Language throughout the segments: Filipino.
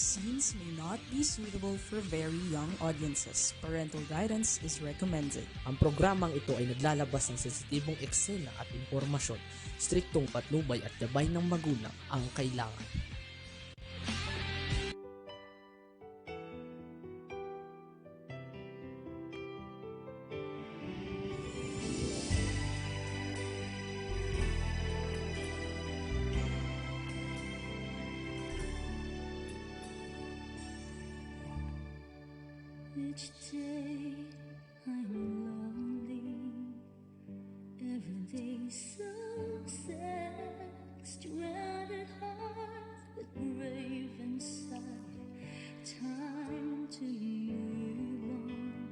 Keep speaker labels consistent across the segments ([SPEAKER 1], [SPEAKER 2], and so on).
[SPEAKER 1] scenes may not be suitable for very young audiences. Parental guidance is recommended.
[SPEAKER 2] Ang programang ito ay naglalabas ng sensitibong eksena at impormasyon. Striktong patnubay at gabay ng magulang ang kailangan.
[SPEAKER 3] Each day I'm lonely, every day so sad, stranded heart but brave inside. Time to move on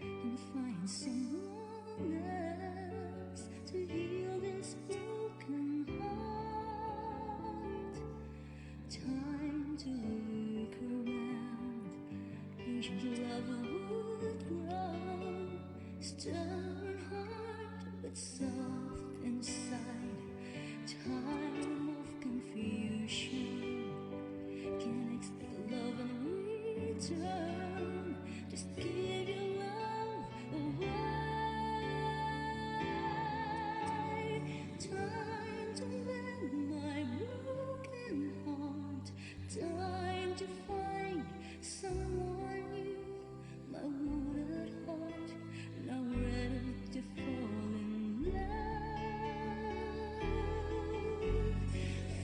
[SPEAKER 3] and find someone else to heal this broken heart. Time to look around, patient love would grow, stubborn heart but soft inside. Time of confusion, can't expect love in return. Just give your love away. Time to mend my broken heart. Time to find someone new. My wounded heart now ready to fall in love.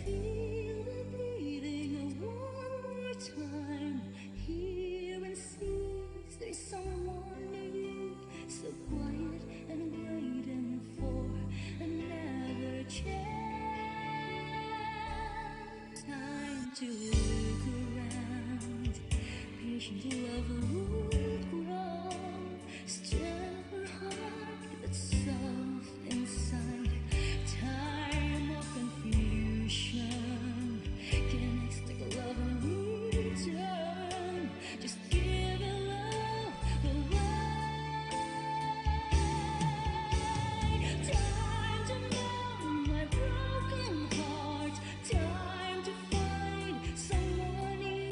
[SPEAKER 3] Feel the beating of one more time. Hear and see there's someone new, so quiet and waiting for another chance. Time to look around, patient love would grow, stubborn heart but soft inside. Time of confusion, can't expect love in return. Just give your love away. Time to mend my broken heart. Time to find someone new.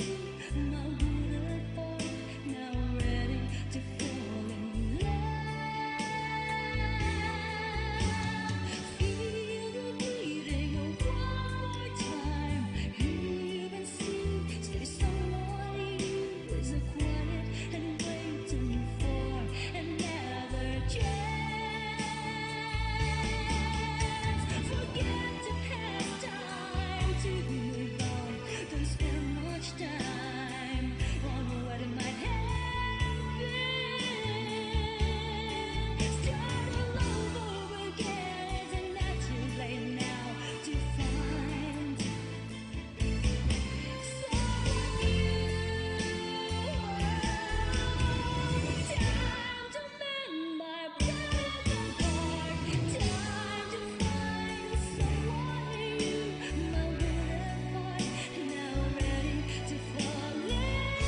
[SPEAKER 3] My wounded heart now ready to fall in love. Feel the beating of one more time. Hear and see there's someone new, so quiet and waiting for another chance. Forget the past, time to move on. Don't spend much time on what it might have been. Start all over again. It's not too late now to find someone new. Time to mend my broken heart. Time to find someone new. My wounded heart now ready to fall in love.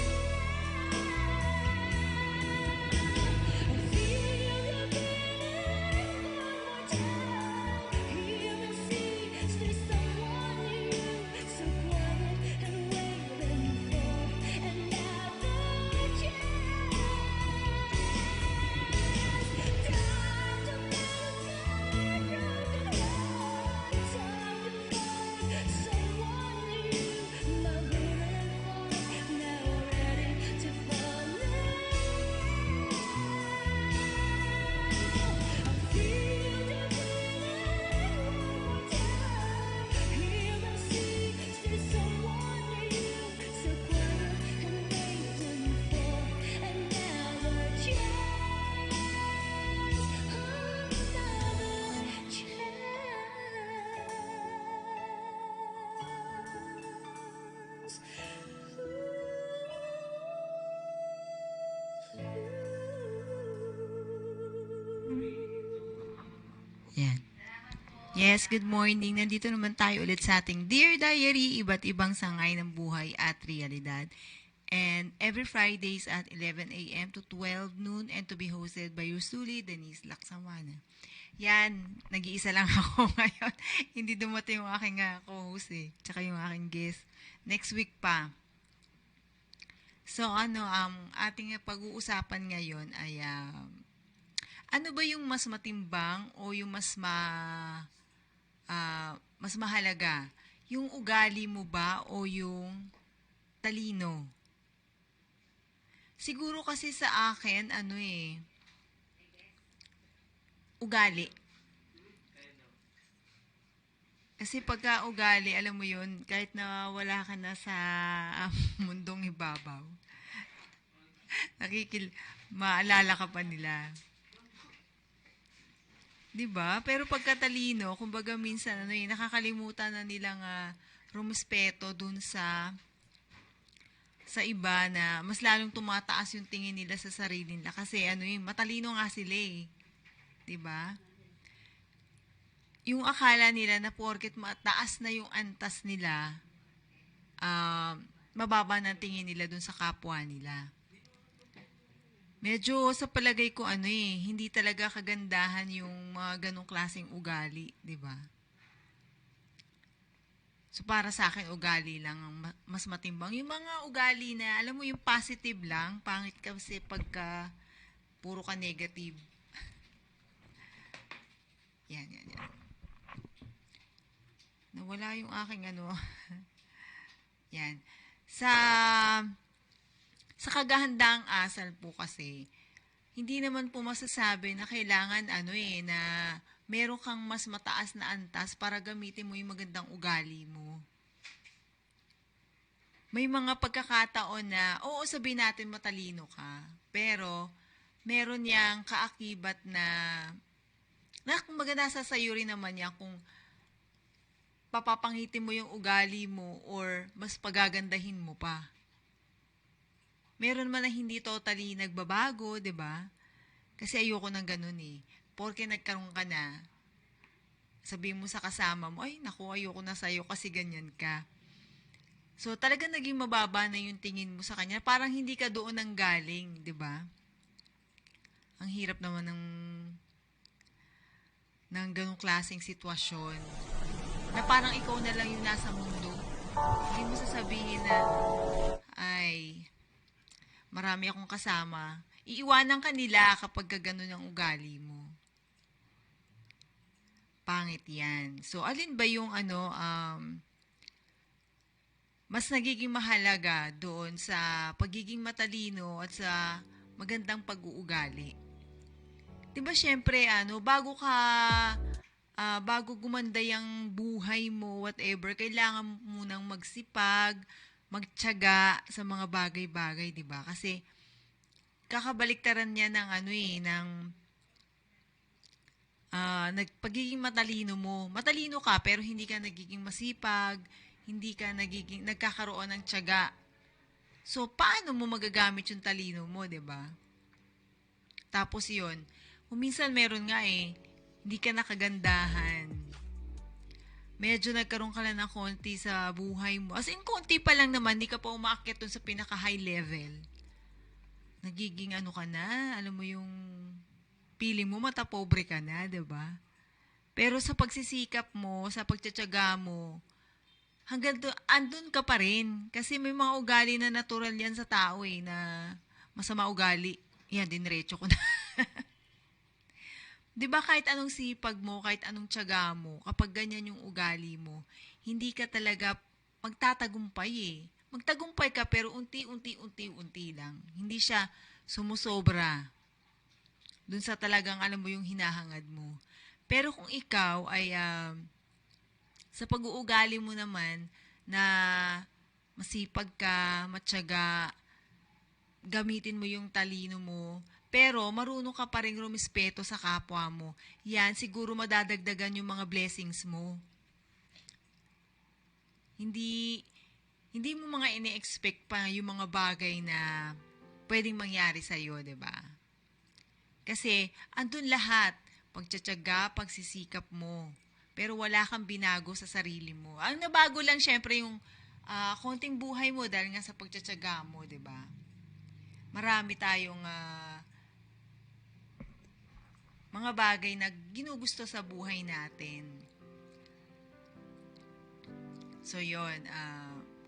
[SPEAKER 3] Feel the beating one more time. Hear and see there's someone new, so quiet and waiting for another chance. Time to mend my broken heart. Time to find someone new. My wounded heart now ready to fall in love. I feel the beating one more time. Hear and see there's someone new, so quiet and waiting for another chance.
[SPEAKER 4] Yan. Yes, good morning. Nandito naman tayo ulit sa ating Dear Diary, iba't ibang sangay ng buhay at realidad. And every Fridays at 11 a.m. to 12 noon and to be hosted by yours truly, Denise Laksamana. Yan, nag-iisa lang ako ngayon. Hindi dumating yung aking co-host tsaka yung aking guest. Next week pa. So ating pag-uusapan ngayon ay ano ba yung mas matimbang o yung mas mahalaga? Yung ugali mo ba o yung talino? Siguro kasi sa akin, ugali. Kasi pagka ugali, alam mo yun, kahit na wala ka na sa mundong ibabaw, maalala ka pa nila. 'Di ba? Pero pagkatalino, kumbaga minsan nakakalimutan na nilang rumespeto dun sa iba na mas lalong tumataas yung tingin nila sa sarili nila kasi matalino nga sila eh. 'Di ba? Yung akala nila na porket mataas na yung antas nila, mababa na tingin nila dun sa kapwa nila. Medyo sa palagay ko hindi talaga kagandahan yung mga ganong klaseng ugali, 'di ba? So para sa akin ugali lang ang mas matimbang. Yung mga ugali na alam mo yung positive lang, pangit kasi pagka puro ka negative. Yan. Nawala yung aking Yan. Sa kagahandaang asal po kasi, hindi naman po masasabi na kailangan na meron kang mas mataas na antas para gamitin mo yung magandang ugali mo. May mga pagkakataon na, oo, sabihin natin matalino ka, pero meron niyang kaakibat na kumbaga nasa sayo rin naman niya kung papapangitin mo yung ugali mo or mas pagagandahin mo pa. Meron man na hindi totally nagbabago, 'di ba? Kasi ayoko nang ganun eh. Porke nagkaroon ka na, sabihin mo sa kasama mo, ay naku, ayoko na sa'yo kasi ganyan ka. So talaga naging mababa na yung tingin mo sa kanya. Parang hindi ka doon nang galing, 'di ba? Ang hirap naman ng ganung klaseng sitwasyon. Na parang ikaw na lang yung nasa mundo. Hindi mo sasabihin na, ay, marami akong kasama. Iiwanan ka nila kapag gano'n ang ugali mo. Pangit yan. So, alin ba yung mas nagiging mahalaga doon sa pagiging matalino at sa magandang pag-uugali? Diba syempre, bago gumanda yung buhay mo, whatever, kailangan mo munang magsipag, magtiyaga sa mga bagay-bagay, 'di ba? Kasi kakabaliktaran niya ng pagiging matalino mo. Matalino ka pero hindi ka nagiging masipag, hindi ka nagkakaroon ng tiyaga. So paano mo magagamit yung talino mo, 'di ba? Tapos 'yon. Minsan meron nga hindi ka nakagandahan. Medyo nagkaroon ka lang ng konti sa buhay mo. As in, konti pa lang naman, hindi ka pa umaakyat dun sa pinaka-high level. Nagiging ka na, alam mo yung feeling mo, matapobre ka na, diba? Pero sa pagsisikap mo, sa pagtsatsaga mo, hanggang andun ka pa rin. Kasi may mga ugali na natural yan sa tao na masama ugali. Yan, dinretso ko na. Di ba kahit anong sipag mo, kahit anong tiyaga mo, kapag ganyan yung ugali mo, hindi ka talaga magtatagumpay Magtagumpay ka pero unti-unti lang. Hindi siya sumusobra dun sa talagang alam mo yung hinahangad mo. Pero kung ikaw ay sa pag-uugali mo naman na masipag ka, matyaga, gamitin mo yung talino mo, pero marunong ka pa rin rumispeto sa kapwa mo. Yan, siguro madadagdagan yung mga blessings mo. Hindi mo mga ini-expect pa yung mga bagay na pwedeng mangyari sa'yo, 'di ba? Kasi andun lahat, pagtsatsaga, pagsisikap mo. Pero wala kang binago sa sarili mo. Ang nabago lang syempre yung konting buhay mo dahil nga sa pagtsatsaga mo, 'di ba? Marami tayong mga bagay na ginugusto sa buhay natin. So, yun.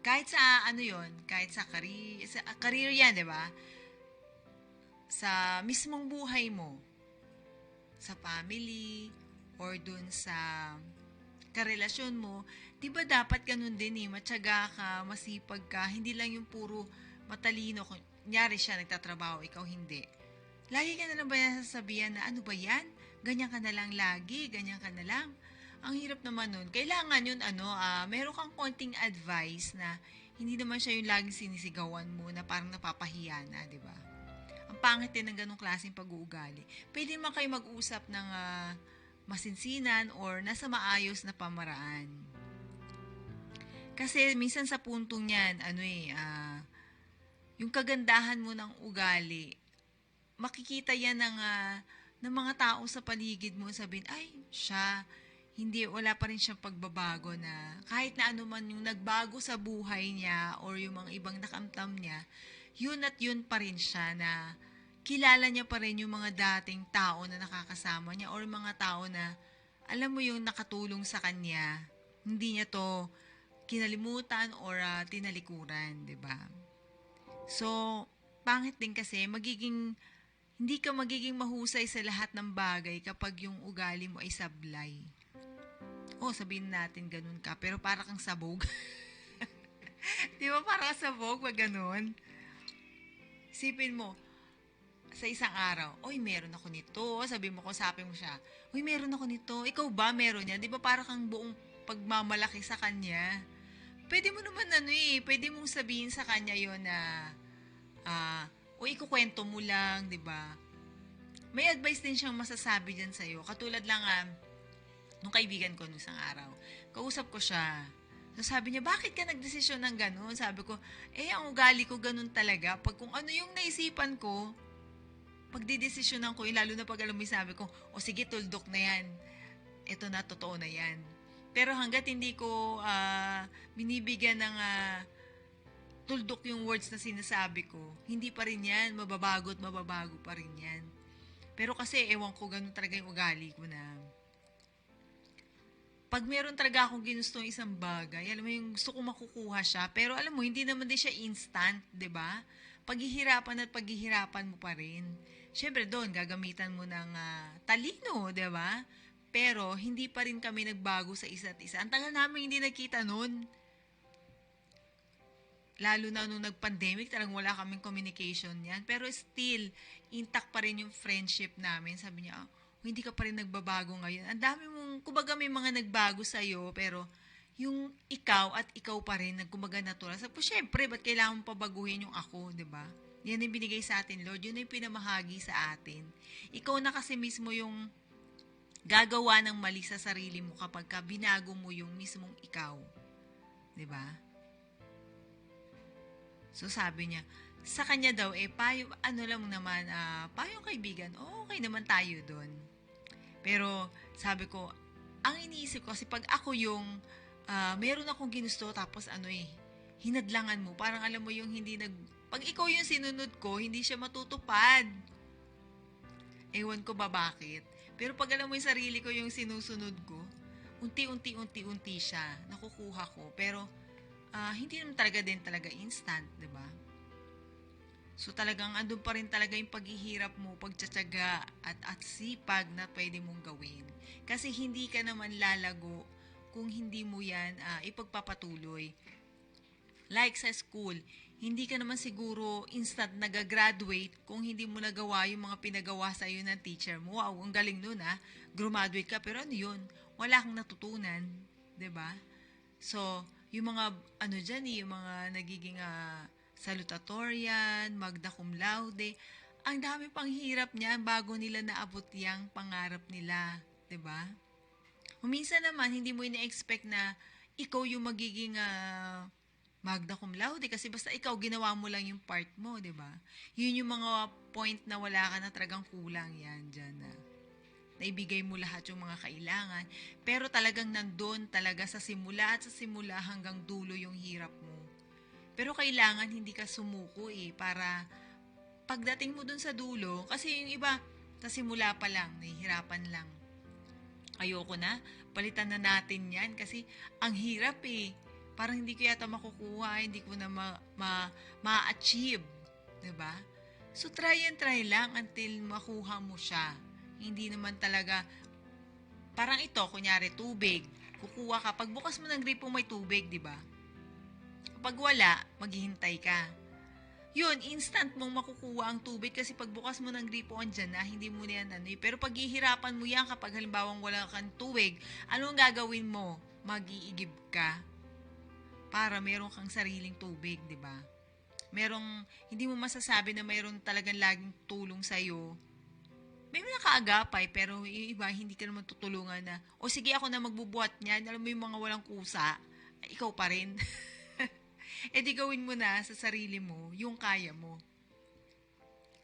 [SPEAKER 4] kahit sa ano yon, kahit sa career yan, di ba? Sa mismong buhay mo, sa family, or dun sa karelasyon mo, di ba dapat ganun din matyaga ka, masipag ka, hindi lang yung puro matalino. Kunyari siya, nagtatrabaho, ikaw hindi. Lagi ka na lang ba sasabihan na, ano ba yan? Ganyan ka na lang lagi, ganyan ka na lang. Ang hirap naman nun. Kailangan yun, meron kang konting advice na hindi naman siya yung laging sinisigawan mo na parang napapahiya na, di ba? Ang pangit din ng ganong klaseng pag-uugali. Pwede naman kayo mag-usap ng masinsinan or nasa maayos na pamaraan. Kasi minsan sa puntong yan, yung kagandahan mo ng ugali, makikita yan ng mga tao sa paligid mo, sabihin, ay, siya, wala pa rin siyang pagbabago na kahit na ano man yung nagbago sa buhay niya or yung mga ibang nakamtam niya, yun at yun pa rin siya na kilala niya pa rin yung mga dating tao na nakakasama niya or mga tao na alam mo yung nakatulong sa kanya, hindi niya to kinalimutan or tinalikuran, di ba? So, pangit din kasi hindi ka magiging mahusay sa lahat ng bagay kapag yung ugali mo ay sablay. Sabihin natin ganun ka, pero para kang sabog. Di ba para kang sabog pag ganun? Isipin mo, sa isang araw, meron ako nito. Sabi mo, kusapin mo siya, meron ako nito. Ikaw ba meron niya? Di ba para kang buong pagmamalaki sa kanya? Pwede mo naman pwede mong sabihin sa kanya yon na, ikukwento mo lang, di ba? May advice din siyang masasabi dyan sa'yo. Katulad lang, nung kaibigan ko nung isang araw, kausap ko siya. So sabi niya, bakit ka nagdesisyon ng ganun? Sabi ko, ang ugali ko ganun talaga. Pag kung ano yung naisipan ko, pagdidesisyonan ko, lalo na pag alam mo sabi ko, sige, tuldok na yan. Ito na, totoo na yan. Pero hanggat hindi ko binibigyan ng tuldok yung words na sinasabi ko, hindi pa rin yan, mababago pa rin yan. Pero kasi, ewan ko, ganun talaga yung ugali ko na pag meron talaga akong ginustong isang bagay, alam mo yung gusto ko makukuha siya, pero alam mo, hindi naman din siya instant, di ba? Paghihirapan mo pa rin. Siyempre doon, gagamitan mo ng talino, di ba? Pero hindi pa rin kami nagbago sa isa't isa. Ang tagal namin hindi nagkita noon. Lalo na nung nag-pandemic, talagang wala kaming communication yan. Pero still, intact pa rin yung friendship namin. Sabi niya, hindi ka pa rin nagbabago ngayon. Ang dami mong, kumbaga may mga nagbago sa'yo, pero yung ikaw at ikaw pa rin, kumbaga natural. Sabi ko, syempre, ba't kailangan mo pabaguhin yung ako, di ba? Yan yung binigay sa atin, Lord. Yun yung pinamahagi sa atin. Ikaw na kasi mismo yung gagawa ng mali sa sarili mo kapag ka binago mo yung mismong ikaw. Di ba? So sabi niya, sa kanya daw, payo, payong kaibigan, okay naman tayo doon. Pero sabi ko, ang iniisip ko, kasi pag ako yung, meron akong ginusto, tapos hinadlangan mo, parang alam mo yung pag ikaw yung sinunod ko, hindi siya matutupad. Ewan ko ba bakit. Pero pag alam mo yung sarili ko yung sinusunod ko, unti-unti siya, nakukuha ko. Pero, hindi naman talaga instant, di ba? So talagang andun pa rin talaga yung paghihirap mo, pagtsatsaga at sipag na pwede mong gawin. Kasi hindi ka naman lalago kung hindi mo yan ipagpapatuloy. Like sa school, hindi ka naman siguro instant nag-graduate kung hindi mo nagawa yung mga pinagawa sa'yo ng teacher mo. Wow, ang galing nun graduate ka, pero ano yun? Wala kang natutunan, 'di ba? So, yung mga yung mga nagiging salutatorian, magna cum laude, ang dami pang hirap niyan bago nila naabot yang pangarap nila, 'di ba? Minsan naman hindi mo ina-expect na ikaw yung magiging magna cum laude kasi basta ikaw ginawa mo lang yung part mo, 'di ba? Yun yung mga point na wala ka na talagang kulang yan diyan na naibigay mo lahat yung mga kailangan, pero talagang nandoon talaga sa simula hanggang dulo yung hirap mo. Pero kailangan hindi ka sumuko para pagdating mo dun sa dulo, kasi yung iba, sa simula pa lang, nahihirapan lang. Ayoko na, palitan na natin yan kasi ang hirap Parang hindi ko yata makukuha, hindi ko na ma-achieve. Diba? So, try and try lang until makuha mo siya. Hindi naman talaga, parang ito, kunyari, tubig. Kukuha ka. Pagbukas mo ng gripo, may tubig, di ba? Pag wala, maghihintay ka. Yun, instant mong makukuha ang tubig kasi pagbukas mo ng gripo, andyan na, hindi mo na yan ano. Pero pag ihirapan mo yan kapag halimbawang wala kang tubig, anong gagawin mo? Mag-iigib ka para meron kang sariling tubig, di ba? Hindi mo masasabi na mayroon talagang laging tulong sa'yo. May mga kaagapay, pero yung iba, hindi ka naman tutulungan na, o sige ako na magbubuhat niyan, alam mo yung mga walang kusa, ikaw pa rin. E di gawin mo na sa sarili mo yung kaya mo.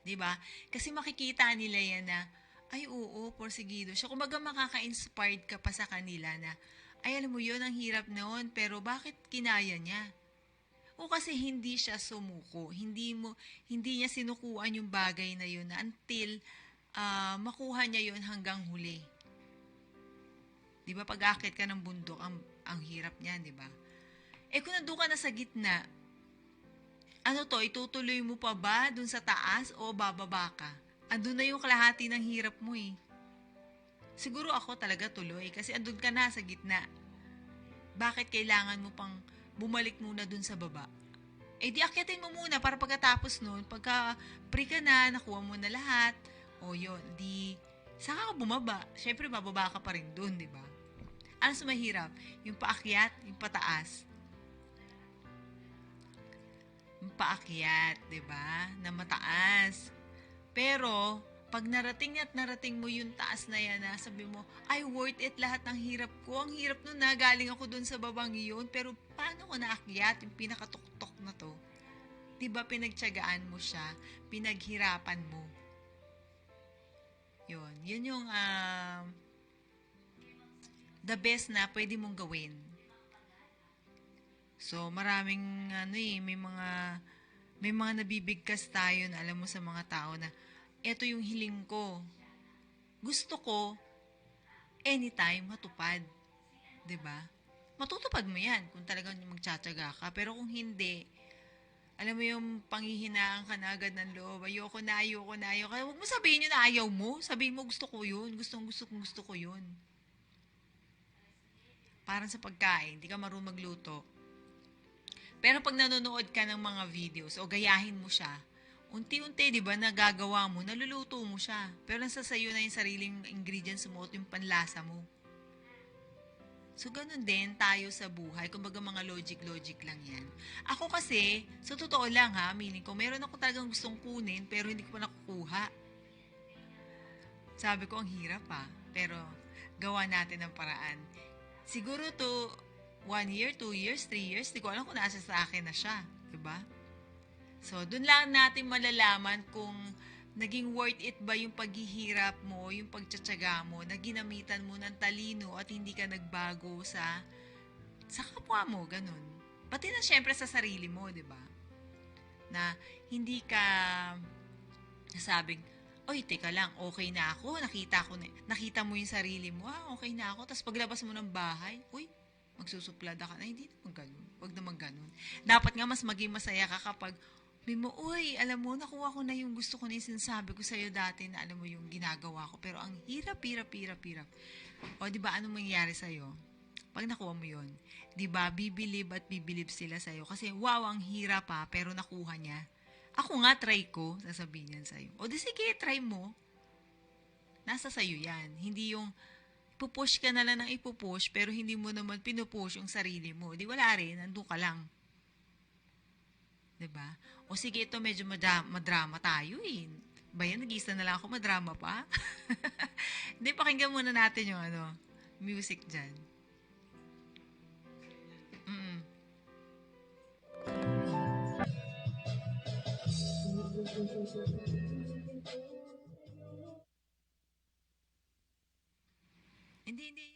[SPEAKER 4] 'Di ba? Kasi makikita nila yan na, ay oo, porsigido siya. Kumbaga makaka-inspired ka pa sa kanila na, ay alam mo yun, ang hirap noon, pero bakit kinaya niya? O kasi hindi siya sumuko. Hindi niya sinukuan yung bagay na yun na until makuha niya yun hanggang huli. 'Di ba? Pag-akit ka ng bundok, ang hirap niyan, 'di ba? Kung nandun ka na sa gitna, itutuloy mo pa ba dun sa taas o bababa ka? Andun na yung kalahati ng hirap mo eh. Siguro ako talaga tuloy kasi andun ka na sa gitna. Bakit kailangan mo pang bumalik muna dun sa baba? Di akyatin mo muna para pagkatapos nun, pagka pre ka na, nakuha mo na lahat, yun, saka ka bumaba. Siyempre, bababa ka pa rin dun, di ba? Ano sa mahirap? Yung paakyat, yung pataas. Paakyat, 'di ba? Na mataas. Pero pag narating mo yung taas na yan, sabi mo, ay worth it lahat ng hirap ko. Ang hirap nun na galing ako dun sa babang iyon, pero paano ko naakyat yung pinakatuktok na to? 'Di ba pinagtiyagaan mo siya, pinaghirapan mo. Yun yung the best na pwede mong gawin. So, maraming may mga nabibigkas tayo na alam mo sa mga tao na eto yung hiling ko. Gusto ko anytime matupad. 'Di ba? Matutupad mo 'yan kung talagang magtsatsaga ka. Pero kung hindi, alam mo yung panghihinaan ka na agad ng loob. Ayoko na. Kaya huwag mo sabihin yun na ayaw mo. Sabihin mo gusto ko yun. Gusto ko yun. Parang sa pagkain, hindi ka marunong magluto. Pero pag nanonood ka ng mga videos o gayahin mo siya, unti-unti, di ba, nagagawa mo, naluluto mo siya. Pero nasa sayo na yung sariling ingredients mo at yung panlasa mo. So, ganun din tayo sa buhay. Kumbaga mga logic lang yan. Ako kasi, sa totoo lang meaning ko, meron ako talagang gustong kunin, pero hindi ko pa nakukuha. Sabi ko, ang hirap pero gawa natin ng paraan. Siguro to 1 year, 2 years, 3 years, di ko alam kung nasa sa akin na siya. Diba? So, dun lang natin malalaman kung naging worth it ba yung paghihirap mo, yung pagtsatsaga mo, na ginamitan mo ng talino at hindi ka nagbago sa kapwa mo, ganun. Pati na syempre sa sarili mo, diba? Na hindi ka nasabing, oy, teka lang, okay na ako, nakita mo yung sarili mo, okay na ako, tapos paglabas mo ng bahay, uy, magsusuplada ka na, hindi naman ganun. Huwag naman ganun. Dapat nga mas maging masaya ka kapag, uy, alam mo, nakuha ko na yung gusto ko na yung sinasabi ko sa'yo dati na alam mo yung ginagawa ko, pero ang hirap. O, di ba, anong mangyayari sa'yo? Pag nakuha mo yun, di ba, bibilib sila sa'yo. Kasi, wow, ang hirap pero nakuha niya. Ako nga, try ko, sasabihin yan sa'yo. O, di sige, try mo. Nasa sa'yo yan. Hindi yung, ipupush ka na lang ng ipupush, pero hindi mo naman pinupush yung sarili mo. Di wala rin, nandun ka lang. Diba? O sige, ito medyo madrama tayo eh. Bayan, nag-isa na lang ako, madrama pa. Hindi, pakinggan muna natin yung music dyan. Hindi.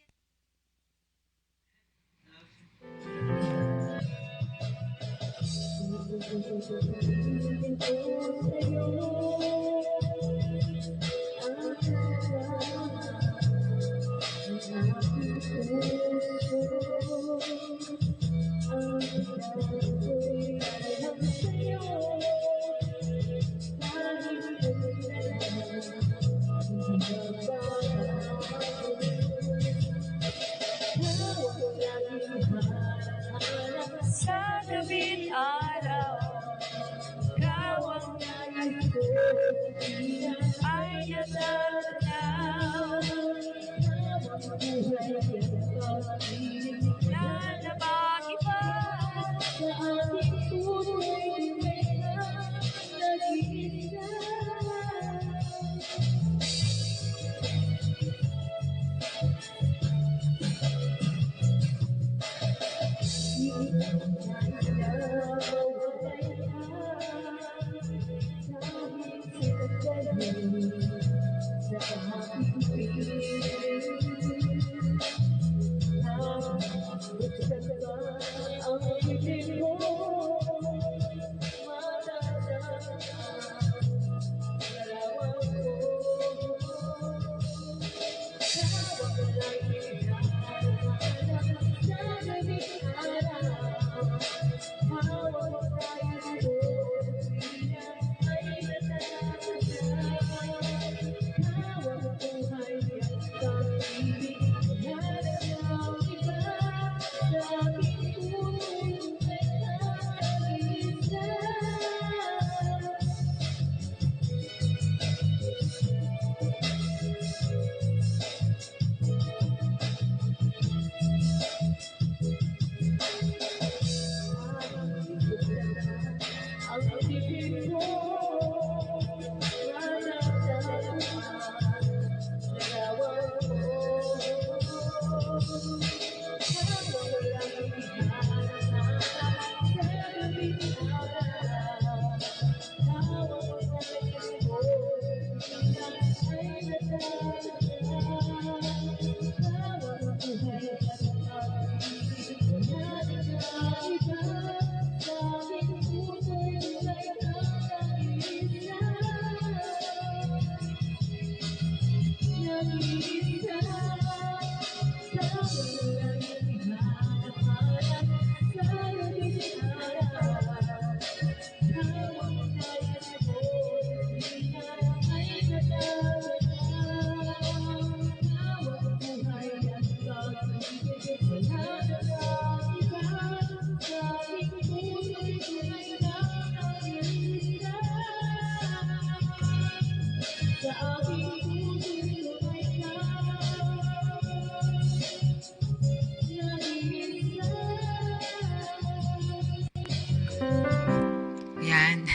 [SPEAKER 4] Yan.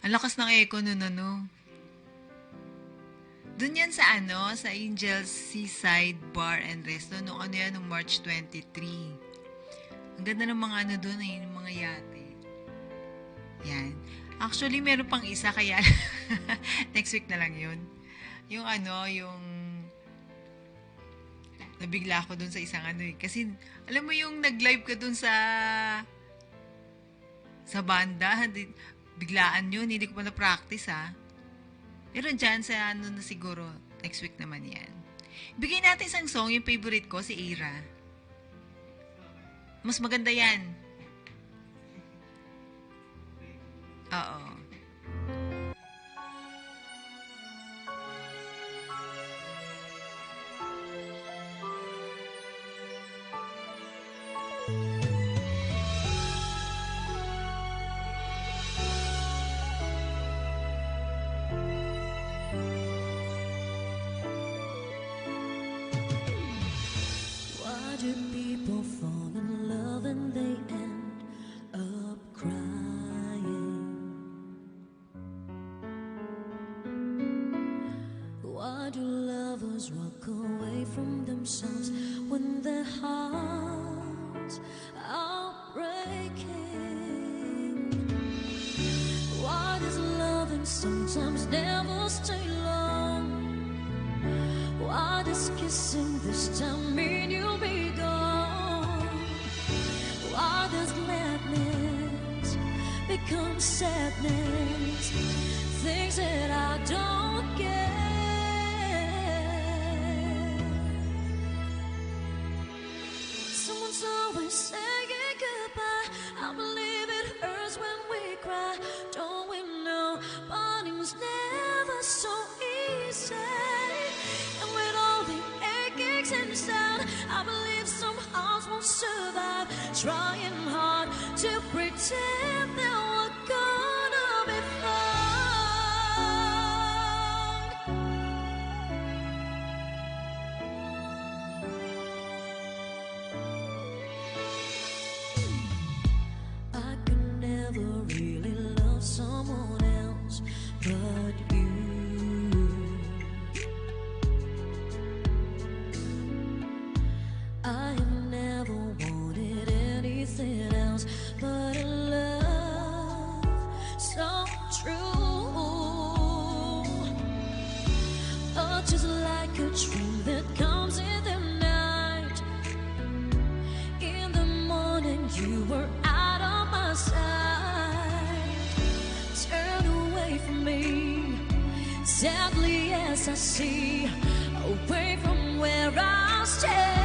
[SPEAKER 4] Ang lakas ng echo nun, ano. Doon yan sa sa Angel's Seaside Bar and Resto, nung nung March 23. Ang ganda ng mga doon, yung mga yate. Yan. Actually, meron pang isa, kaya next week na lang yun. Yung yung nabigla ako doon sa isang kasi, alam mo yung nag-live ka doon sa banda, biglaan yun, hindi ko pa na-practice Pero dyan sa na siguro, next week naman yan. Bigay natin isang song, yung favorite ko, si Ira. Mas maganda yan. Oo.
[SPEAKER 3] Why do people fall in love and they end up crying? Why do lovers walk away from themselves when their hearts are breaking? Why does loving sometimes never stay long? Why does kissing this time mean you'll be gone? Why does madness become sadness? Things that I don't get. Someone's always saying goodbye. I believe it hurts when we cry. Don't we know parting's never so easy? And with all the aches inside, I believe some hearts won't survive. Trying hard to pretend that we're gonna be fine. just like a dream that comes in the night. In the morning, you were out of my sight. Turn away from me, sadly as I see, away from where I stand.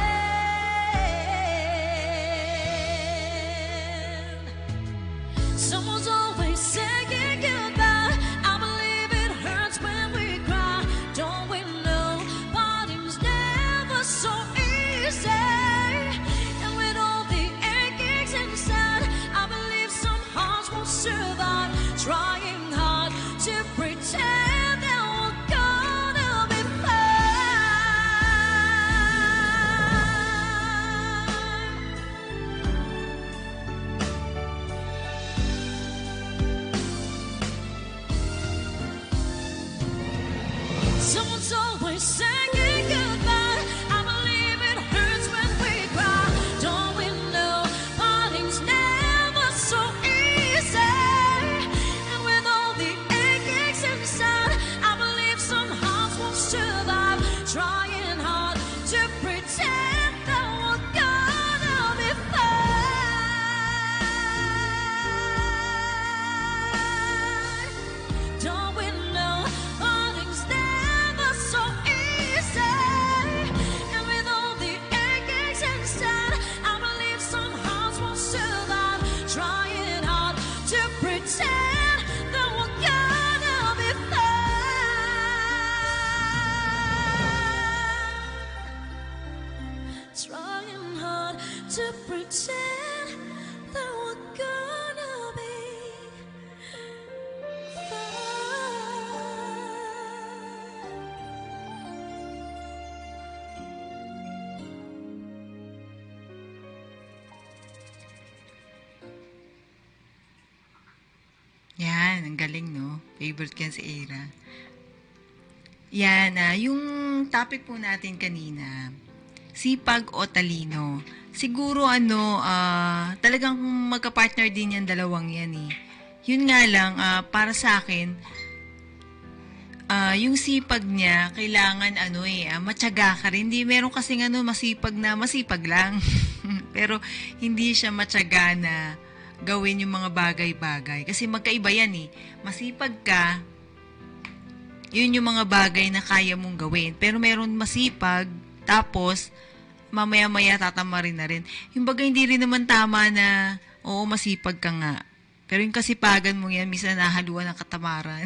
[SPEAKER 3] Someone's always saying goodbye. I believe it hurts when we cry. Don't we know parting's never so easy? And with all the achings inside, I believe some hearts won't survive. Trying hard to pretend that we're gonna be fine. Someone's always saying goodbye. I believe it hurts when we cry. Don't we know parting's never so easy? And with all the achings inside, I believe some hearts won't survive. Trying hard to pretend that we're gonna be fine. Don't we know parting's never so easy? And with all the achings inside, I believe some hearts won't survive. Trying hard to pretend that we're gonna be fine. Trying hard to pretend that we're gonna be
[SPEAKER 4] Yan, ang galing, no? Favorite ko yan si Aira. Yan, yung topic po natin kanina, sipag o talino. Siguro, talagang magka-partner din yan, dalawang yan eh. Yun nga lang, para sa akin, yung sipag niya, kailangan matyaga ka rin. Hindi, meron kasing masipag na masipag lang. Pero, hindi siya matyaga na gawin yung mga bagay-bagay. Kasi magkaiba yan eh. Masipag ka, yun yung mga bagay na kaya mong gawin. Pero meron masipag, tapos, mamaya-maya tatamarin na rin. Yung bagay hindi rin naman tama na, oo, masipag ka nga. Pero yung kasipagan mo yan, minsan nahaluan ng katamaran.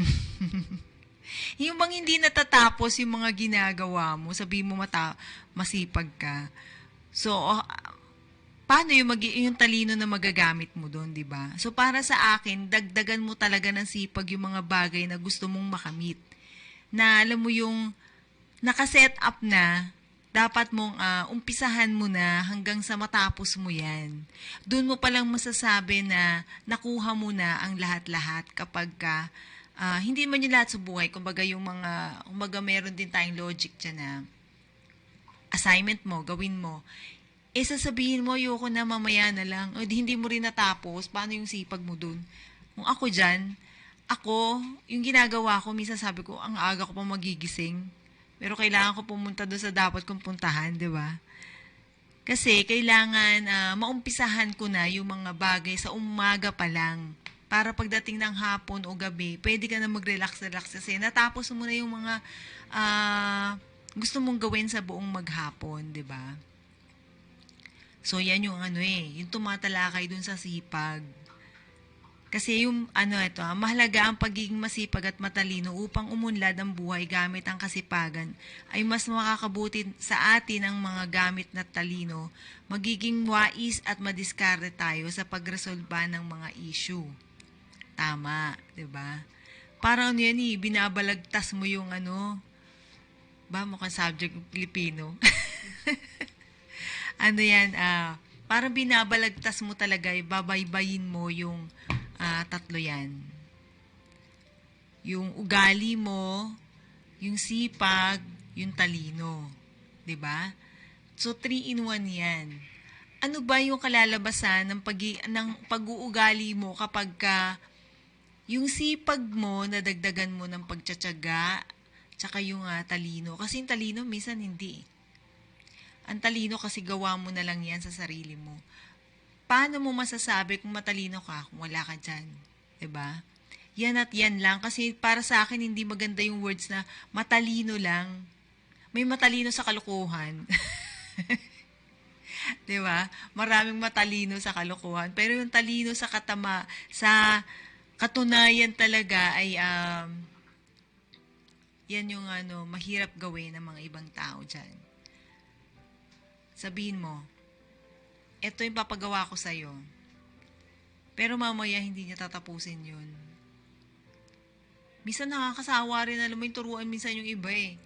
[SPEAKER 4] Yung bang hindi natatapos yung mga ginagawa mo, sabi mo masipag ka. So, paano yung talino na magagamit mo doon, di ba? So, para sa akin, dagdagan mo talaga ng sipag yung mga bagay na gusto mong makamit. Na alam mo yung nakaset up na, dapat mong umpisahan mo na hanggang sa matapos mo yan. Doon mo palang masasabi na nakuha mo na ang lahat-lahat kapag ka, hindi man yung lahat sa buhay, kumbaga meron din tayong logic dyan na assignment mo, gawin mo, sasabihin mo, ayoko na, mamaya na lang. O, hindi mo rin natapos. Paano yung sipag mo dun? Kung ako dyan, yung ginagawa ko, minsan sabi ko, ang aga ko pa magigising. Pero kailangan ko pumunta doon sa dapat kong puntahan, di ba? Kasi kailangan maumpisahan ko na yung mga bagay sa umaga pa lang. Para pagdating ng hapon o gabi, pwede ka na mag-relax-relax kasi natapos mo na yung mga gusto mong gawin sa buong maghapon, di ba? So, yan yung yung tumatalakay dun sa sipag. Kasi yung, mahalaga ang pagiging masipag at matalino upang umunlad ang buhay gamit ang kasipagan ay mas makakabuti sa atin ang mga gamit na talino, magiging wais at madiskarte tayo sa pagresolba ng mga issue. Tama, di ba? Parang yan binabalagtas mo yung mukhang subject ng Pilipino. Parang binabalagtas mo talaga, babaybayin mo yung tatlo yan. Yung ugali mo, yung sipag, yung talino. 'Di ba? So, 3-in-1 yan. Ano ba yung kalalabasan ng pag-uugali mo kapag yung sipag mo, nadagdagan mo ng pagtsatsaga, tsaka yung talino. Kasi yung talino, minsan hindi. Ang talino kasi gawa mo na lang yan sa sarili mo. Paano mo masasabi kung matalino ka kung wala ka dyan? 'Di ba? Yan at yan lang. Kasi para sa akin, hindi maganda yung words na matalino lang. May matalino sa kalokohan. 'Di ba? Maraming matalino sa kalokohan. Pero yung talino sa sa katunayan talaga ay yan yung mahirap gawin ng mga ibang tao dyan. Sabihin mo, eto yung papagawa ko sa'yo. Pero mamaya hindi niya tatapusin yun. Minsan nakakasawa rin, alam mo yung turuan minsan yung iba eh.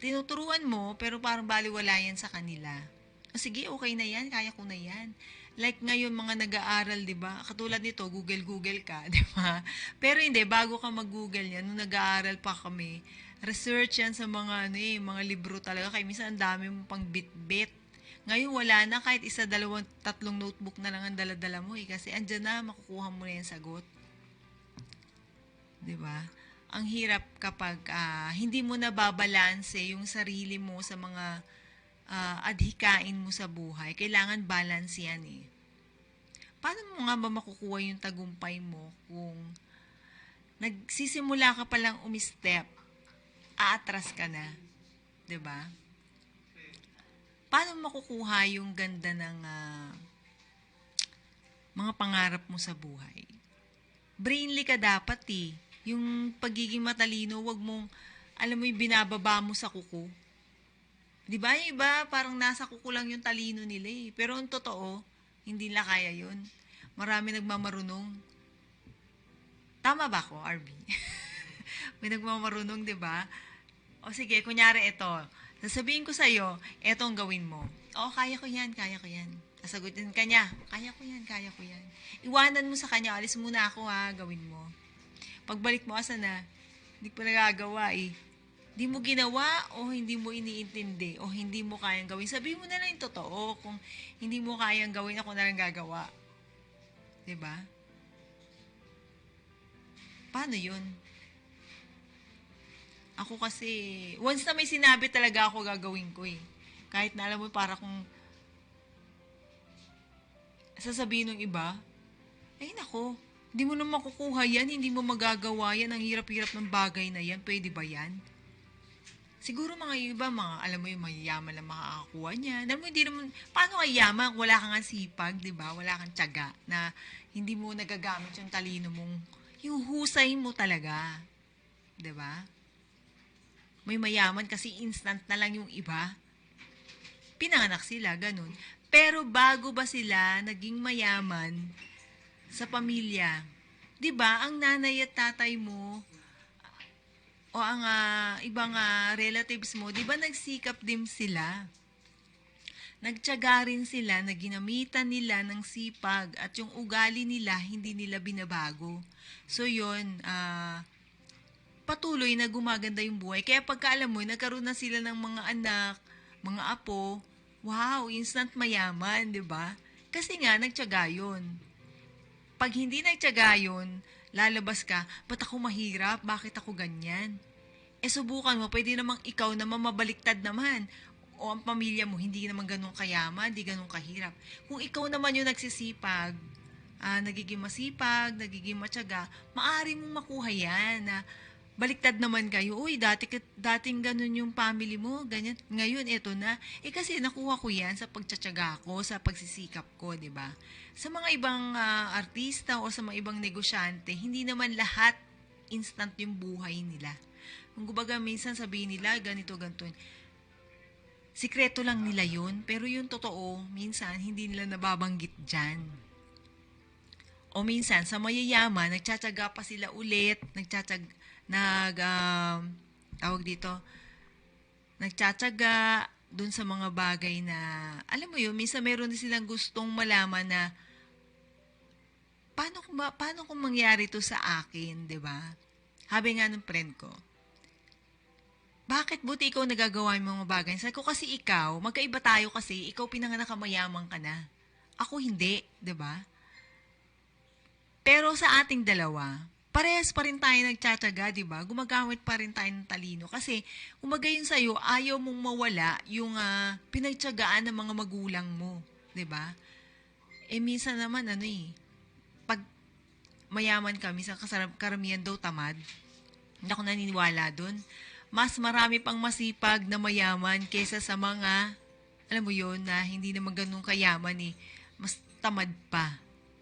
[SPEAKER 4] Tinuturuan mo, pero parang baliwala yan sa kanila. O sige, okay na yan, kaya ko na yan. Like ngayon, mga nag-aaral, di ba? Katulad nito, Google ka, di ba? Pero hindi, bago ka mag-Google yan, nung nag-aaral pa kami, research yan sa mga, mga libro talaga. Kaya minsan ang dami mo pang bit-bit. Ngayon, wala na, kahit isa, dalawang, tatlong notebook na lang ang dala-dala mo eh. Kasi andyan na, makukuha mo na yung sagot. Di ba? Ang hirap kapag hindi mo nababalanse yung sarili mo sa mga adhikain mo sa buhay. Kailangan balance yan eh. Paano mo nga ba makukuha yung tagumpay mo kung nagsisimula ka palang umistep, aatras ka na? 'Di ba? Paano makukuha yung ganda ng mga pangarap mo sa buhay? Brainly ka dapat eh. Yung pagiging matalino, wag mong, alam mo yung binababa mo sa kuko. Di ba? Yung iba, parang nasa kuko lang yung talino nila eh. Pero ang totoo, hindi nila kaya yun. Marami nagmamarunong. Tama ba ako, RB? May nagmamarunong, di ba? O sige, kunyari ito. Sasabihin ko sa'yo, etong gawin mo. O, kaya ko yan, kaya ko yan. Sasagutin ka niya, kaya ko yan, kaya ko yan. Iwanan mo sa kanya, alis muna ako ha, gawin mo. Pagbalik mo, asa na? Hindi ko nagagawa eh. Hindi mo ginawa o hindi mo iniintindi o hindi mo kayang gawin. Sabihin mo na lang yung totoo. Kung hindi mo kayang gawin, ako na lang gagawa. Diba? Paano yun? Ako kasi, once na may sinabi talaga ako, gagawin ko eh. Kahit na alam mo, para kung sasabihin ng iba, ay nako, hindi mo na makukuha yan, hindi mo magagawa yan, ang hirap-hirap ng bagay na yan, pwede ba yan? Siguro mga iba, alam mo yung mayayaman lang makakakuha niya. Alam mo, hindi naman, paano kayaman? Wala kang sipag, di ba? Wala kang tiyaga na hindi mo nagagamit yung talino mong, yung husay mo talaga. Di ba? May mayaman kasi instant na lang yung iba. Pinanganak sila, ganun. Pero bago ba sila naging mayaman, sa pamilya, 'di ba? Ang nanay at tatay mo o ang ibang relatives mo, 'di ba nagsikap din sila? Nagtiyaga rin sila na ginamitan nila ng sipag at yung ugali nila hindi nila binabago. So 'yun, patuloy na gumaganda yung buhay. Kaya pagka alam mo, nagkaroon na sila ng mga anak, mga apo, wow, instant mayaman, 'di ba? Kasi nga nagtiyaga 'yun. Pag hindi nagtiyaga yun, lalabas ka, ba't ako mahirap? Bakit ako ganyan? Subukan mo, pwede namang ikaw naman mabaliktad naman. O ang pamilya mo, hindi naman ganun kayaman, hindi ganun kahirap. Kung ikaw naman yung nagsisipag, nagiging masipag, nagiging matyaga, maaari mong makuha yan na baliktad naman kayo. Uy, dating ganun yung family mo, ganyan. Ngayon, eto na. Kasi nakuha ko yan sa pagtsatsaga ko, sa pagsisikap ko, di ba? Sa mga ibang artista o sa mga ibang negosyante, hindi naman lahat instant yung buhay nila. Kung kumbaga, minsan sabihin nila, ganito. Sikreto lang nila yun, pero yung totoo, minsan, hindi nila nababanggit dyan. O minsan, sa mayayaman, nagtsatsaga pa sila ulit, nagtsatsaga dun sa mga bagay na, alam mo yun, minsan meron din silang gustong malaman na, paano kung mangyari to sa akin, di ba? Habi nga ng friend ko, bakit buti ikaw nagagawa yung mga bagay? Sabi ko kasi ikaw, magkaiba tayo kasi, ikaw pinanganak ka mayaman ka na. Ako hindi, di ba? Pero sa ating dalawa, parehas pa rin tayo nagtsatsaga, di ba? Gumagamit pa rin tayo ng talino. Kasi, umaga yun sa'yo, ayaw mong mawala yung pinagtsagaan ng mga magulang mo. Di ba? Minsan naman, pag mayaman ka, minsan karamihan daw tamad. Hindi ako naniniwala dun. Mas marami pang masipag na mayaman kaysa sa mga, alam mo yun, na hindi naman ganun kayaman mas tamad pa.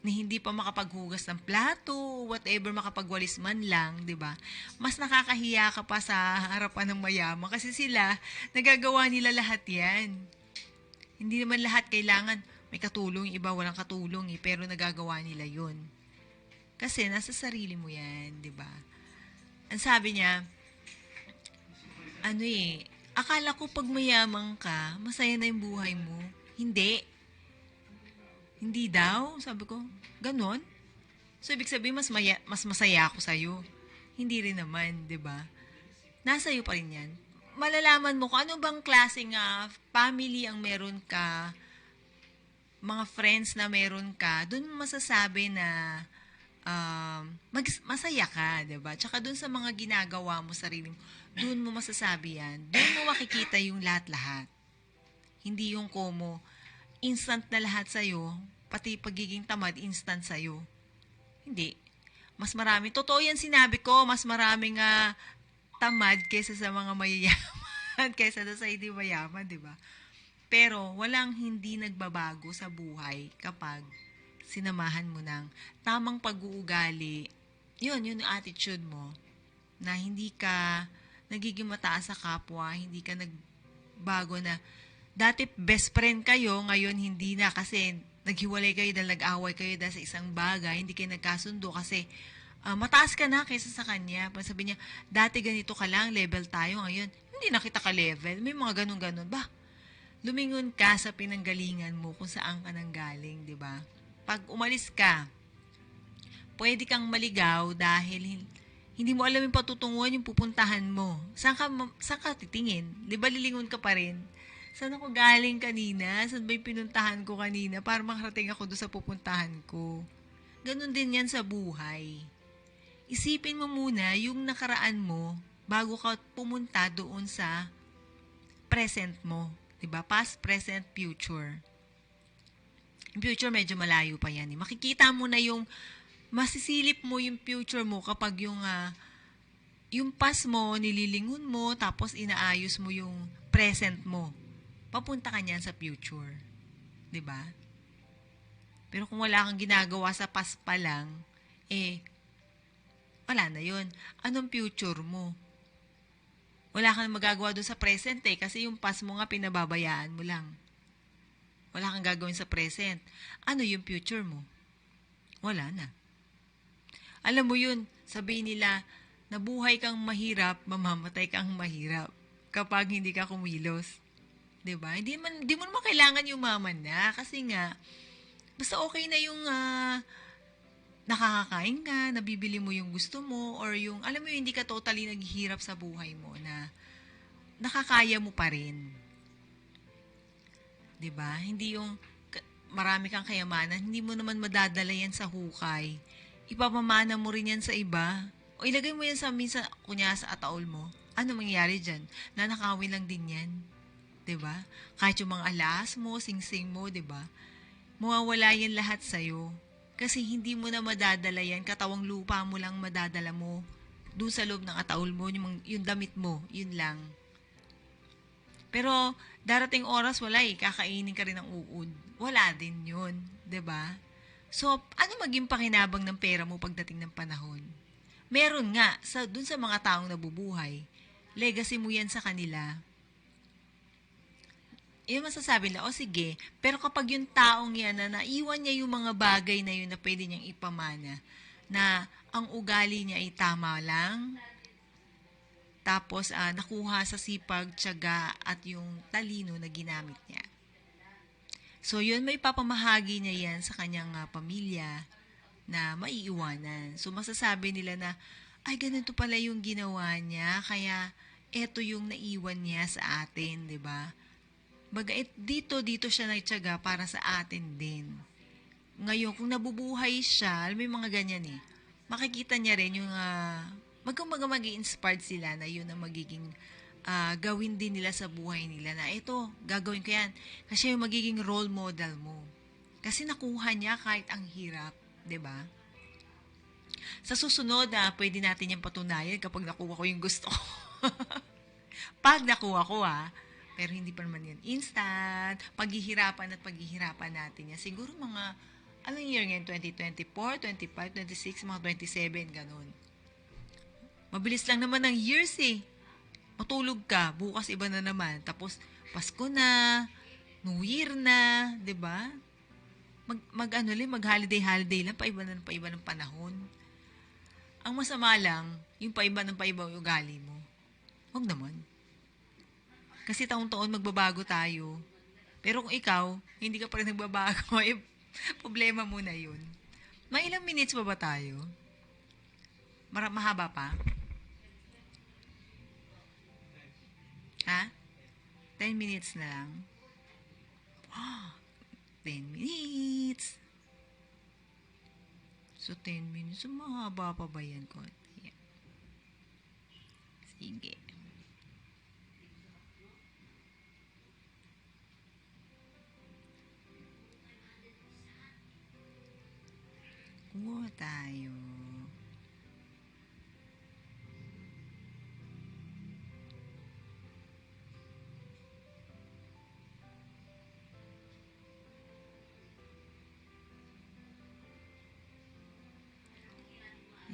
[SPEAKER 4] Na hindi pa makapaghugas ng plato, whatever, makapagwalis man lang, di ba? Mas nakakahiya ka pa sa harapan ng mayaman kasi sila, nagagawa nila lahat yan. Hindi naman lahat kailangan may katulong, iba walang katulong pero nagagawa nila yun. Kasi nasa sarili mo yan, di ba? Ang sabi niya, akala ko pag mayaman ka, masaya na yung buhay mo. Hindi. Hindi daw, sabi ko. Ganon? So, ibig sabihin, mas masaya ako sa'yo. Hindi rin naman, di ba? Nasa iyo pa rin yan. Malalaman mo kung ano bang klaseng family ang meron ka, mga friends na meron ka, doon mo masasabi na masaya ka, di ba? Tsaka doon sa mga ginagawa mo sarili mo, doon mo masasabi yan. Doon mo makikita yung lahat-lahat. Hindi yung komo, instant na lahat sa'yo, pati pagiging tamad, instant sa'yo. Hindi. Mas marami. Totoo yan sinabi ko, mas maraming tamad kaysa sa mga mayayaman, kaysa sa hindi mayaman, di ba? Pero walang hindi nagbabago sa buhay kapag sinamahan mo ng tamang pag-uugali. Yun yung attitude mo, na hindi ka nagiging mataas sa kapwa, hindi ka nagbago na dati best friend kayo, ngayon hindi na kasi naghiwalay kayo dahil nag-away kayo dahil sa isang bagay, hindi kayo nagkasundo kasi mataas ka na kaysa sa kanya. Sabi niya, dati ganito ka lang, level tayo, ngayon hindi na kita ka-level. May mga ganun-ganun. Lumingon ka sa pinanggalingan mo kung saan ka nanggaling, di ba? Pag umalis ka, pwede kang maligaw dahil hindi mo alam yung patutunguhan yung pupuntahan mo. Saan ka titingin? Di ba lilingon ka pa rin? Saan ako galing kanina? Saan ba yung pinuntahan ko kanina para makarating ako doon sa pupuntahan ko? Ganon din yan sa buhay. Isipin mo muna yung nakaraan mo bago ka pumunta doon sa present mo. Diba? Past, present, future. Yung future medyo malayo pa yan. Makikita mo na yung, masisilip mo yung future mo kapag yung past mo, nililingon mo, tapos inaayos mo yung present mo. Papunta ka niyan sa future. 'Di ba? Pero kung wala kang ginagawa sa past pa lang, wala na 'yun. Anong future mo? Wala kang magagawa doon sa present kasi yung past mo nga pinababayaan mo lang. Wala kang gagawin sa present. Ano yung future mo? Wala na. Alam mo 'yun, sabihin nila, nabuhay kang mahirap, mamamatay kang mahirap kapag hindi ka kumilos. Diba? Hindi mo naman kailangan yumaman na kasi nga, basta okay na yung nakakakain ka, nabibili mo yung gusto mo, or yung, alam mo yung hindi ka totally naghihirap sa buhay mo na nakakaya mo pa rin. Diba? Hindi yung marami kang kayamanan, hindi mo naman madadala yan sa hukay. Ipapamana mo rin yan sa iba. O ilagay mo yan sa minsan, kunya sa ataol mo. Ano mangyayari dyan? Nanakawin lang din yan. 'Di ba? Kahit yung mga alas mo, sing-sing mo, 'di ba? Mawawala yan lahat sa iyo kasi hindi mo na madadala yan, katawang lupa mo lang madadala mo. Doon sa loob ng ataol mo, yung damit mo, yun lang. Pero darating oras wala kakainin ka rin ng uod. Wala din yun, 'di ba? So, ano maging pakinabang ng pera mo pagdating ng panahon? Meron nga doon sa mga taong nabubuhay. Legacy mo yan sa kanila. Yung masasabi nila, sige, pero kapag yung taong yan na naiwan niya yung mga bagay na yun na pwede niyang ipamana, na ang ugali niya ay tama lang, tapos nakuha sa sipag, tiyaga, at yung talino na ginamit niya. So yun, may papamahagi niya yan sa kanyang pamilya na maiiwanan. So masasabi nila na, ay ganito pala yung ginawa niya, kaya eto yung naiwan niya sa atin, 'di ba? Dito siya nagtiyaga para sa atin din. Ngayon, kung nabubuhay siya, may mga ganyan makikita niya rin yung mag-inspired sila na yun ang magiging gawin din nila sa buhay nila na ito, gagawin ko yan. Kasi yung magiging role model mo. Kasi nakuha niya kahit ang hirap, 'di ba? Sa susunod pwede natin yung patunayan kapag nakuha ko yung gusto ko. Pag nakuha ko pero hindi pa naman yan instant. Paghihirapan natin yan. Siguro mga, anong year ngayon? 2024, 25, 26, mga 27, ganun. Mabilis lang naman ng years Matulog ka, bukas iba na naman. Tapos, Pasko na, New Year na, 'di ba? Mag-holiday lang, paiba ng panahon. Ang masama lang, yung paiba yung ugali mo. Huwag naman. Kasi taon-taon magbabago tayo. Pero kung ikaw, hindi ka pa rin nagbabago, problema mo na yun. May ilang minutes ba tayo? Mahaba pa? 10 minutes na lang. 10 minutes. So, 10 minutes. Mahaba pa ba yan? Sige. Kuha tayo.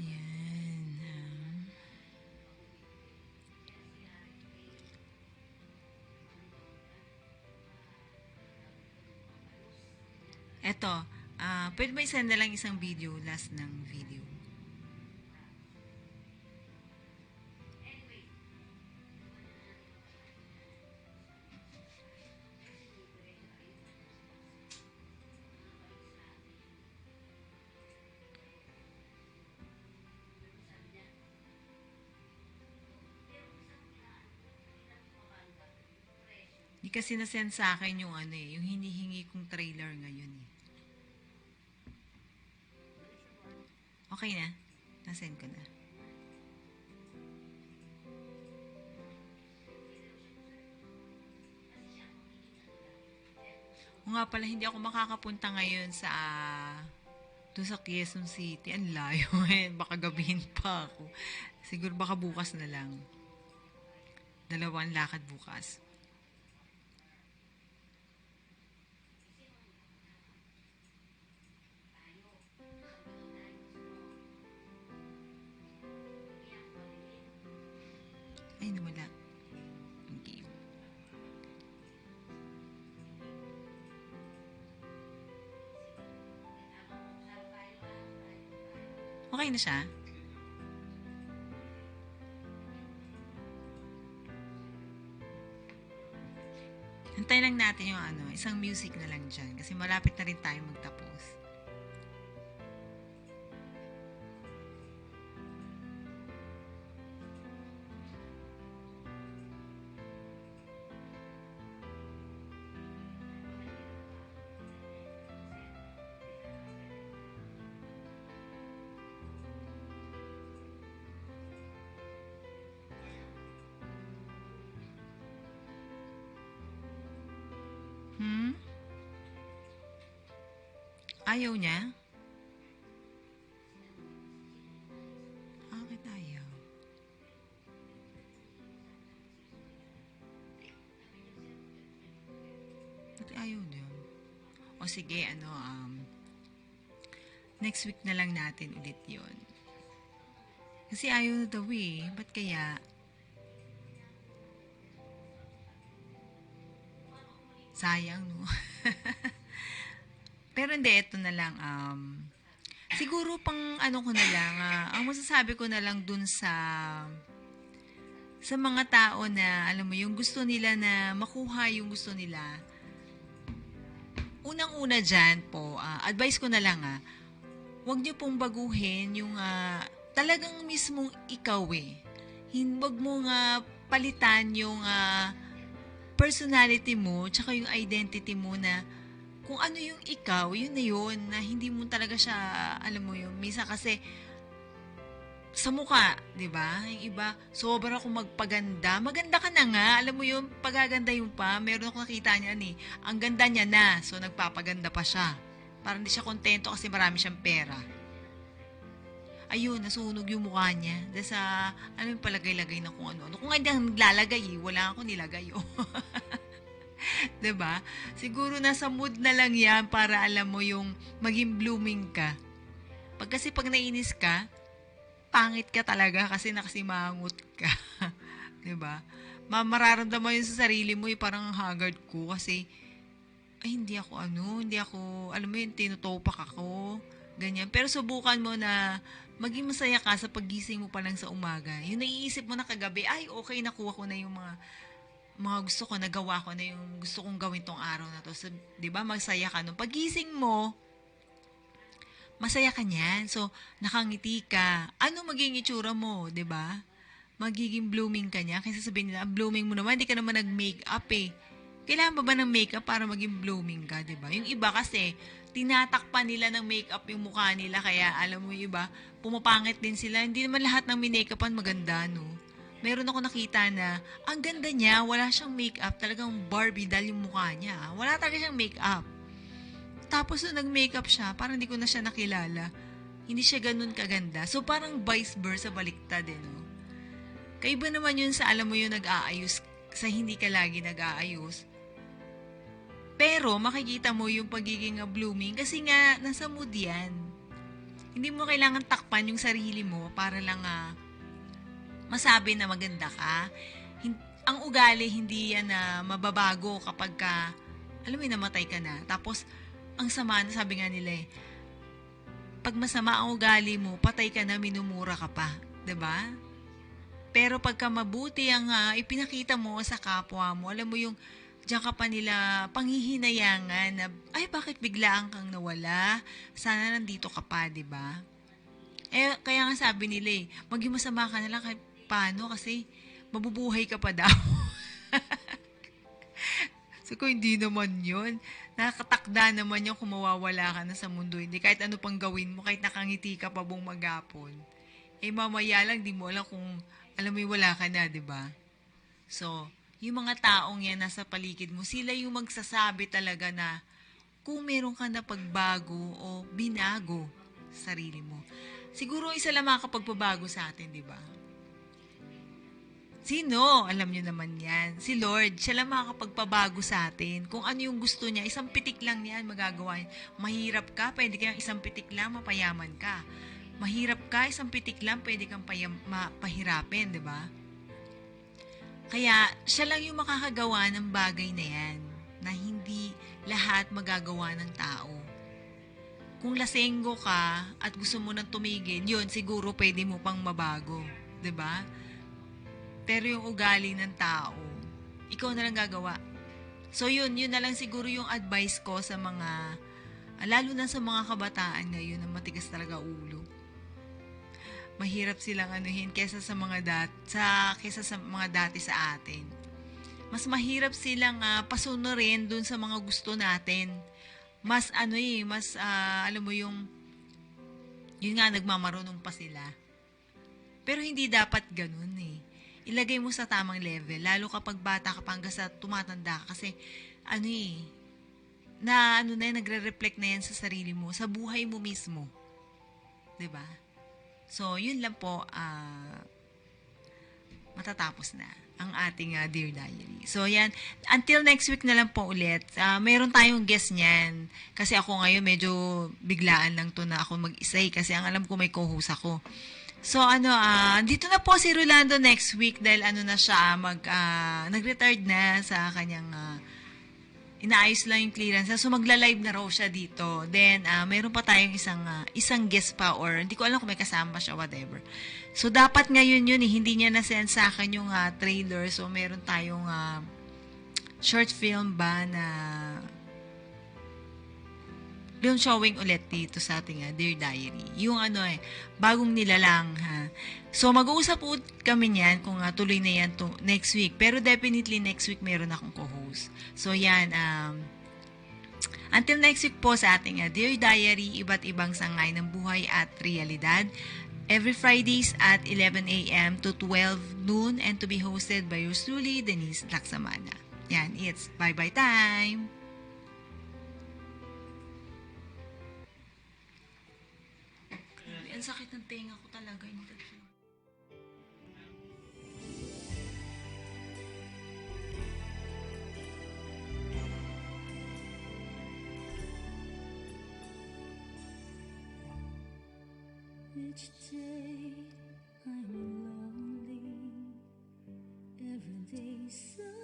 [SPEAKER 4] Yan. Eto, pwede ba isend na lang isang video, last ng video? Di kasi nasend sa akin yung yung hinihingi kong trailer ngayon Okay na? Nasend ko na. O nga pala, hindi ako makakapunta ngayon doon sa Quezon City. Ang layo Baka gabihin pa ako. Siguro baka bukas na lang. 2 lakad bukas. Ay, nawala. Okay. Okay na siya? Antayin lang natin yung isang music na lang dyan. Kasi malapit na rin tayo magtapos. Ayaw niya? Bakit ayaw? Bakit ayaw niya? O sige, next week na lang natin ulit yun. Kasi ayaw na daw Ba't kaya? Sayang, no? Pero hindi, ito na lang. Siguro pang ko na lang, ang masasabi ko na lang dun sa mga tao na, alam mo, yung gusto nila na makuha yung gusto nila. Unang-una dyan po, advice ko na lang, huwag niyo pong baguhin yung talagang mismong ikaw Huwag mo palitan yung personality mo, tsaka yung identity mo na kung ano yung ikaw, yun na yun, na hindi mo talaga siya, alam mo yun, minsan kasi sa mukha, 'di ba? Yung iba, sobra akong magpaganda. Maganda ka na nga. Alam mo yung pagaganda yung pa. Meron akong nakita niya ni. Ang ganda niya na. So nagpapaganda pa siya. Parang hindi siya kontento kasi marami siyang pera. Ayun, nasunog yung mukha niya. Dahil sa, ano yung palagay-lagay na kung ano. Kung hindi ang naglalagay, wala akong nilagay. 'Di ba? Siguro nasa mood na lang yan para alam mo yung maging blooming ka. Pag nainis ka, pangit ka talaga kasi nakasimangot ka. 'Di ba? Mararamdaman yun sa sarili mo, parang haggard ko kasi ay hindi ako alam mo yun, tinutopak ako, ganyan. Pero subukan mo na maging masaya ka sa paggising mo pa lang sa umaga. Yung naiisip mo na kagabi, ay okay, nakuha ko na yung mga gusto ko, nagawa ko na yung gusto kong gawin tong araw na to. So, 'di ba, masaya ka nung pagising mo, masaya ka niyan. So, nakangiti ka. Ano magiging itsura mo, 'di ba? Magiging blooming ka niya. Kasi sabihin nila, blooming mo naman, hindi ka naman nag-makeup eh. Kailangan ba ng makeup para maging blooming ka, 'di ba? Yung iba kasi tinatakpan nila ng makeup yung mukha nila, kaya alam mo yung iba, pumapangit din sila. Hindi naman lahat ng minakeupan maganda, no? Meron ako nakita na ang ganda niya, wala siyang makeup, talagang Barbie doll yung mukha niya. Wala talaga siyang makeup. Tapos nung nag-makeup siya, parang hindi ko na siya nakilala. Hindi siya ganun kaganda. So parang vice versa, baliktad eh, no? Kaiba naman yun sa alam mo yung nag-aayos, sa hindi ka lagi nag-aayos. Pero makikita mo yung pagiging blooming kasi nga nasa mood yan. Hindi mo kailangan takpan yung sarili mo para lang masabi na maganda ka. Ang ugali hindi yan na mababago kapag ka, alam mo, namatay ka na. Tapos ang sama na, sabi nga nila pag masama ang ugali mo, patay ka na, minumura ka pa, 'di ba? Pero pagka mabuti ang ipinakita mo sa kapwa mo, alam mo yung diyan ka pa nila panghihinayangan na, ay, bakit biglaan kang nawala? Sana nandito ka pa, di ba? Kaya nga sabi nila maging masama ka na lang kahit paano kasi mabubuhay ka pa daw. So, kung hindi naman yun, nakatakda naman yung kung mawawala ka na sa mundo. Hindi kahit ano pang gawin mo, kahit nakangiti ka pa buong maghapon. Mamaya lang, di mo alam kung, alam mo wala ka na, di ba? So, yung mga taong yan nasa paligid mo, sila yung magsasabi talaga na kung meron ka na pagbago o binago sa sarili mo. Siguro isa lang makakapagpabago sa atin, di ba? Sino? Alam nyo naman yan. Si Lord, siya lang makakapagpabago sa atin. Kung ano yung gusto niya, isang pitik lang yan, magagawa. Mahirap ka, pwede kang isang pitik lang, mapayaman ka. Mahirap ka, isang pitik lang, pwede kang pahirapin, di ba? Kaya, siya lang yung makakagawa ng bagay na yan, na hindi lahat magagawa ng tao. Kung lasenggo ka at gusto mo nang tumigil, yun, siguro pwede mo pang mabago. 'Di ba? Pero yung ugali ng tao, ikaw na lang gagawa. So yun na lang siguro yung advice ko sa mga, lalo na sa mga kabataan ngayon na matigas talaga ulo. Mahirap silang anuhin kaysa sa mga dati sa atin. Mas mahirap silang pasunurin dun sa mga gusto natin. Mas alam mo yun nga, nagmamarunong pa sila. Pero hindi dapat ganun Ilagay mo sa tamang level, lalo kapag bata ka pa hanggang sa tumatanda ka. Kasi nagre-reflect na yan sa sarili mo, sa buhay mo mismo. 'Di ba? So, yun lang po, matatapos na ang ating Dear Diary. So, yan. Until next week na lang po ulit. Meron tayong guest niyan. Kasi ako ngayon, medyo biglaan lang to na ako mag-isay. Kasi ang alam ko may co-host ako. So, dito na po si Rolando next week dahil na siya, nag-retired na sa kanyang inaayos lang yung clearance. So, magla-live na raw siya dito. Then, meron pa tayong isang guest pa or hindi ko alam kung may kasama siya, whatever. So, dapat ngayon yun hindi niya na-send sa akin yung trailer. So, meron tayong short film ba na yung showing ulit dito sa ating Dear Diary. Yung bagong nilalang So, mag-uusap po kami niyan kung tuloy na yan next week. Pero definitely next week meron akong co-host. So, yan. Until next week po sa ating Dear Diary, iba't ibang sangay ng buhay at realidad. every Fridays at 11 a.m. to 12 noon and to be hosted by yours truly, Denise Laksamana. Yan, it's bye-bye time! Grabe, ang sakit ng tenga ko talaga.
[SPEAKER 3] Each day I'm lonely, every day so